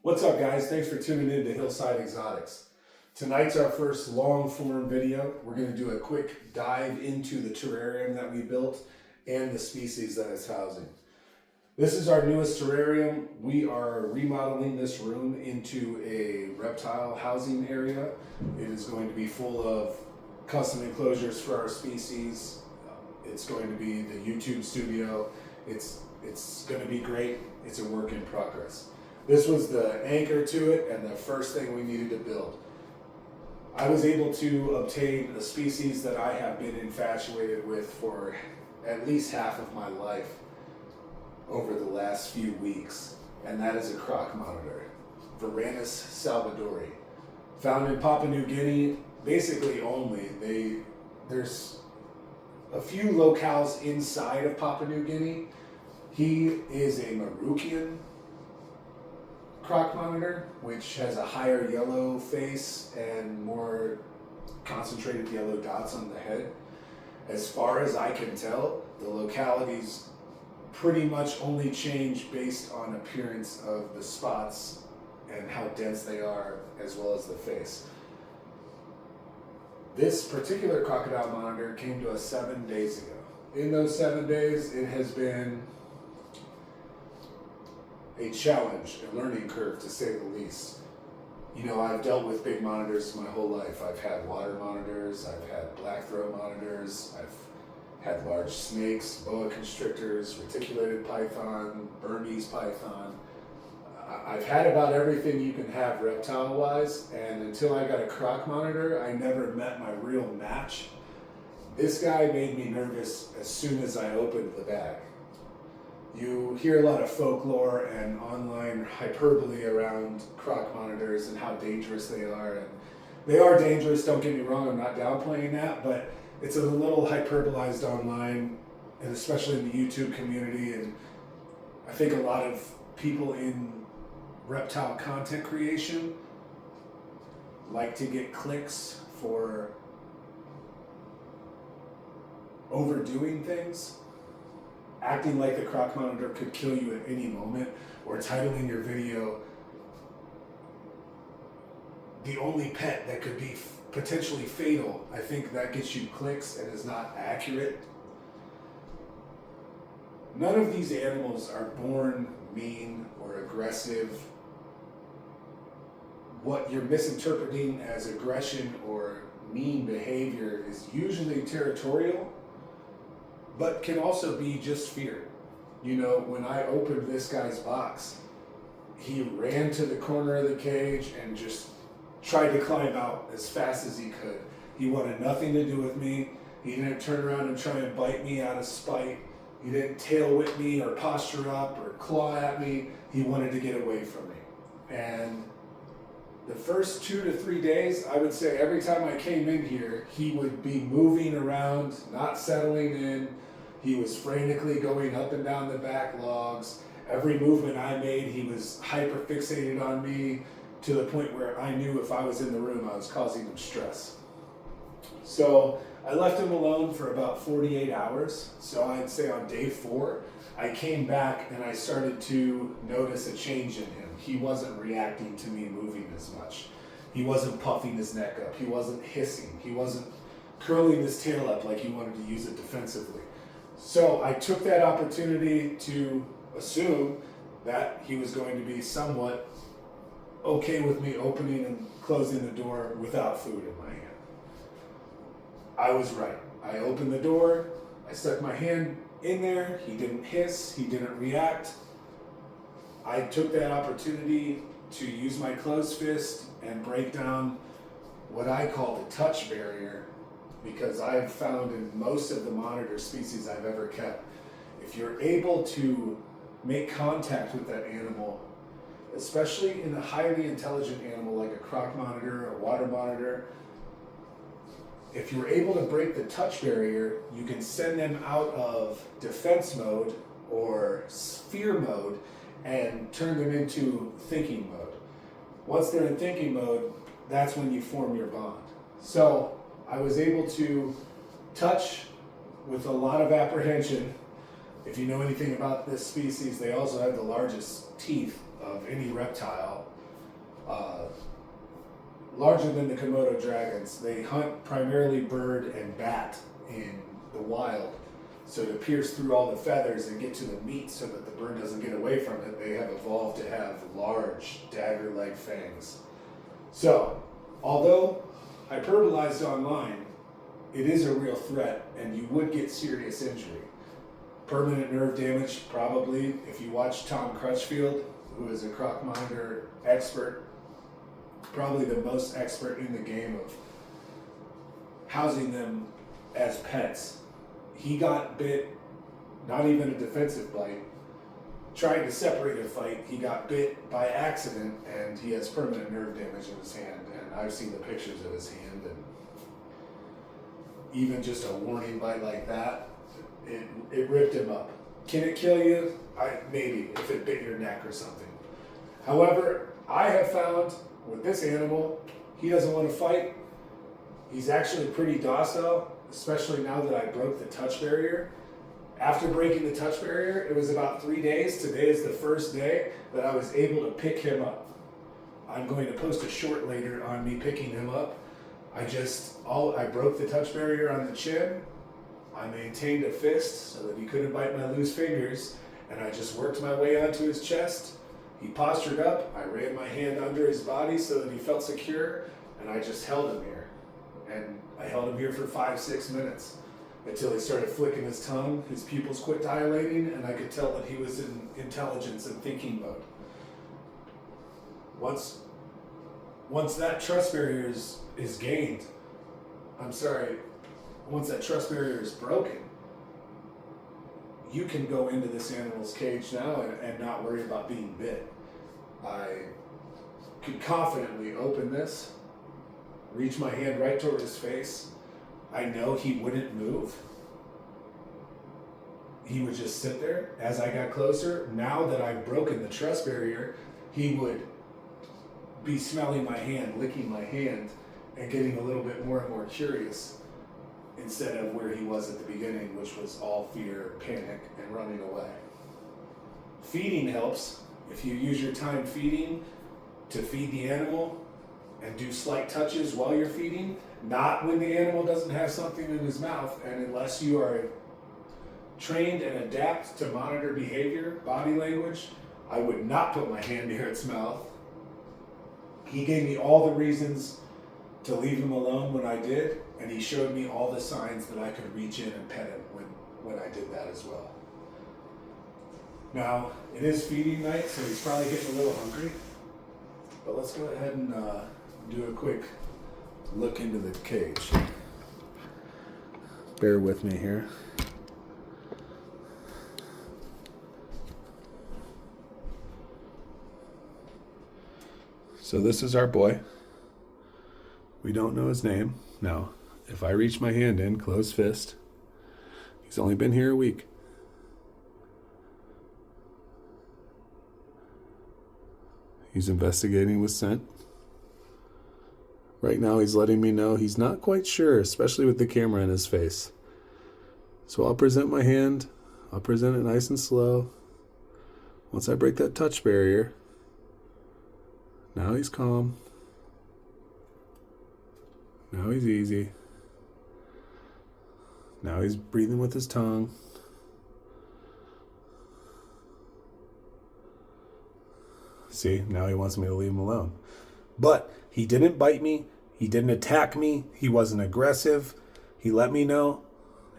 What's up, guys? Thanks for tuning in to Hillside Exotics. Tonight's our first long form video. We're going to do a quick dive into the terrarium that we built and the species that it's housing. This is our newest terrarium. We are remodeling this room into a reptile housing area. It is going to be full of custom enclosures for our species. It's going to be the YouTube studio. It's going to be great. It's a work in progress. This was the anchor to it and the first thing we needed to build. I was able to obtain a species that I have been infatuated with for at least half of my life over the last few weeks, and that is a croc monitor, Varanus salvadori, found in Papua New Guinea, basically only. There's a few locales inside of Papua New Guinea. He is a Marukian croc monitor, which has a higher yellow face and more concentrated yellow dots on the head. As far as I can tell, the localities pretty much only change based on appearance of the spots and how dense they are, as well as the face. This particular crocodile monitor came to us 7 days ago. In those 7 days, it has been a challenge, a learning curve, to say the least. You know, I've dealt with big monitors my whole life. I've had water monitors, I've had black throat monitors, I've had large snakes, boa constrictors, reticulated python, Burmese python. I've had about everything you can have reptile-wise, and until I got a croc monitor, I never met my real match. This guy made me nervous as soon as I opened the bag. You hear a lot of folklore and online hyperbole around croc monitors and how dangerous they are. And they are dangerous, don't get me wrong, I'm not downplaying that, but it's a little hyperbolized online, and especially in the YouTube community. And I think a lot of people in reptile content creation like to get clicks for overdoing things, acting like the croc monitor could kill you at any moment, or titling your video the only pet that could be potentially fatal. I think that gets you clicks and is not accurate. None of these animals are born mean or aggressive. What you're misinterpreting as aggression or mean behavior is usually territorial, but can also be just fear. You know, when I opened this guy's box, he ran to the corner of the cage and just tried to climb out as fast as he could. He wanted nothing to do with me. He didn't turn around and try and bite me out of spite. He didn't tail whip me or posture up or claw at me. He wanted to get away from me. And the first 2 to 3 days, I would say every time I came in here, he would be moving around, not settling in. He was frantically going up and down the back logs. Every movement I made, he was hyper fixated on me, to the point where I knew if I was in the room, I was causing him stress. So I left him alone for about 48 hours. So I'd say on day 4, I came back and I started to notice a change in him. He wasn't reacting to me moving as much. He wasn't puffing his neck up. He wasn't hissing. He wasn't curling his tail up like he wanted to use it defensively. So I took that opportunity to assume that he was going to be somewhat okay with me opening and closing the door without food in my hand. I was right. I opened the door, I stuck my hand in there, he didn't hiss, he didn't react. I took that opportunity to use my closed fist and break down what I call the touch barrier, because I've found in most of the monitor species I've ever kept, if you're able to make contact with that animal, especially in a highly intelligent animal like a croc monitor, a water monitor, if you're able to break the touch barrier, you can send them out of defense mode or fear mode and turn them into thinking mode. Once they're in thinking mode, that's when you form your bond. So I was able to touch with a lot of apprehension. If you know anything about this species, they also have the largest teeth of any reptile, larger than the Komodo dragons. They hunt primarily bird and bat in the wild. So to pierce through all the feathers and get to the meat so that the bird doesn't get away from it, they have evolved to have large dagger-like fangs. So, although hyperbolized online, it is a real threat and you would get serious injury. Permanent nerve damage, probably. If you watch Tom Crutchfield, who is a croc monitor expert, probably the most expert in the game of housing them as pets. He got bit, not even a defensive bite, trying to separate a fight. He got bit by accident and he has permanent nerve damage in his hand. And I've seen the pictures of his hand, and even just a warning bite like that, it ripped him up. Can it kill you? Maybe, if it bit your neck or something. However, I have found with this animal, he doesn't want to fight. He's actually pretty docile, especially now that I broke the touch barrier. After breaking the touch barrier, it was about 3 days. Today is the first day that I was able to pick him up. I'm going to post a short later on me picking him up. I broke the touch barrier on the chin. I maintained a fist so that he couldn't bite my loose fingers, and I just worked my way onto his chest. He postured up. I ran my hand under his body so that he felt secure, and I just held him here. And I held him here for 5-6 minutes until he started flicking his tongue. His pupils quit dilating, and I could tell that he was in intelligence and thinking mode. Once that trust barrier is gained, once that trust barrier is broken, you can go into this animal's cage now and not worry about being bit. I could confidently open this, reach my hand right toward his face. I know he wouldn't move. He would just sit there. As I got closer, now that I've broken the trust barrier, he would be smelling my hand, licking my hand, and getting a little bit more and more curious, instead of where he was at the beginning, which was all fear, panic, and running away. Feeding helps. If you use your time feeding to feed the animal and do slight touches while you're feeding, not when the animal doesn't have something in his mouth, and unless you are trained and adapt to monitor behavior, body language, I would not put my hand near its mouth. He gave me all the reasons to leave him alone when I did, and he showed me all the signs that I could reach in and pet him when I did that as well. Now, it is feeding night, so he's probably getting a little hungry, but let's go ahead and do a quick look into the cage. Bear with me here. So this is our boy. We don't know his name. Now, if I reach my hand in, closed fist, he's only been here a week. He's investigating with scent. Right now he's letting me know he's not quite sure, especially with the camera in his face. So I'll present my hand. I'll present it nice and slow. Once I break that touch barrier, now he's calm. Now he's easy. Now he's breathing with his tongue. See, now he wants me to leave him alone. But he didn't bite me. He didn't attack me. He wasn't aggressive. He let me know,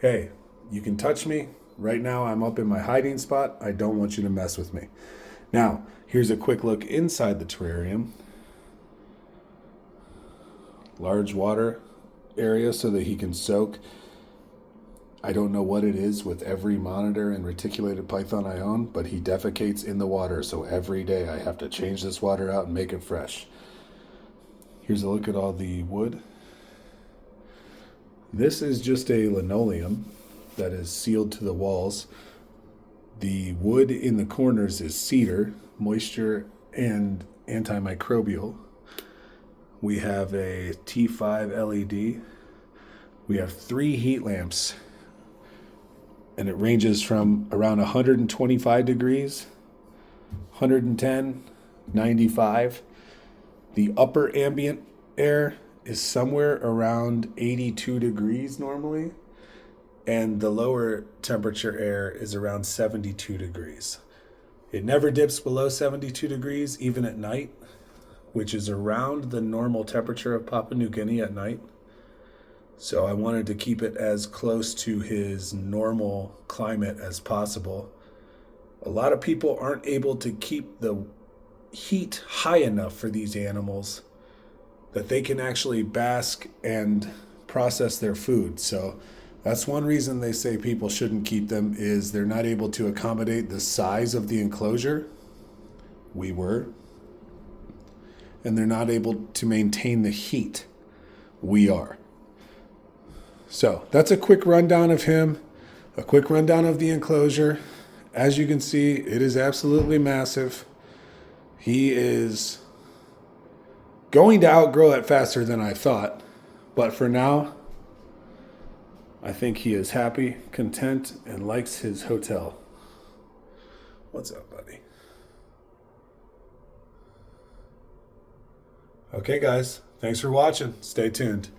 hey, you can touch me. Right now I'm up in my hiding spot. I don't want you to mess with me. Now, here's a quick look inside the terrarium. Large water area so that he can soak. I don't know what it is with every monitor and reticulated python I own, but he defecates in the water, so every day I have to change this water out and make it fresh. Here's a look at all the wood. This is just a linoleum that is sealed to the walls. The wood in the corners is cedar, moisture and antimicrobial. We have a T5 LED. We have 3 heat lamps, and it ranges from around 125 degrees 110, 95. The upper ambient air is somewhere around 82 degrees normally, and the lower temperature air is around 72 degrees. It never dips below 72 degrees, even at night, which is around the normal temperature of Papua New Guinea at night. So I wanted to keep it as close to his normal climate as possible. A lot of people aren't able to keep the heat high enough for these animals that they can actually bask and process their food. So that's one reason they say people shouldn't keep them, is they're not able to accommodate the size of the enclosure. We were. And they're not able to maintain the heat. We are. So that's a quick rundown of him, a quick rundown of the enclosure. As you can see, it is absolutely massive. He is going to outgrow it faster than I thought. But for now, I think he is happy, content, and likes his hotel. What's up, buddy? Okay, guys. Thanks for watching. Stay tuned.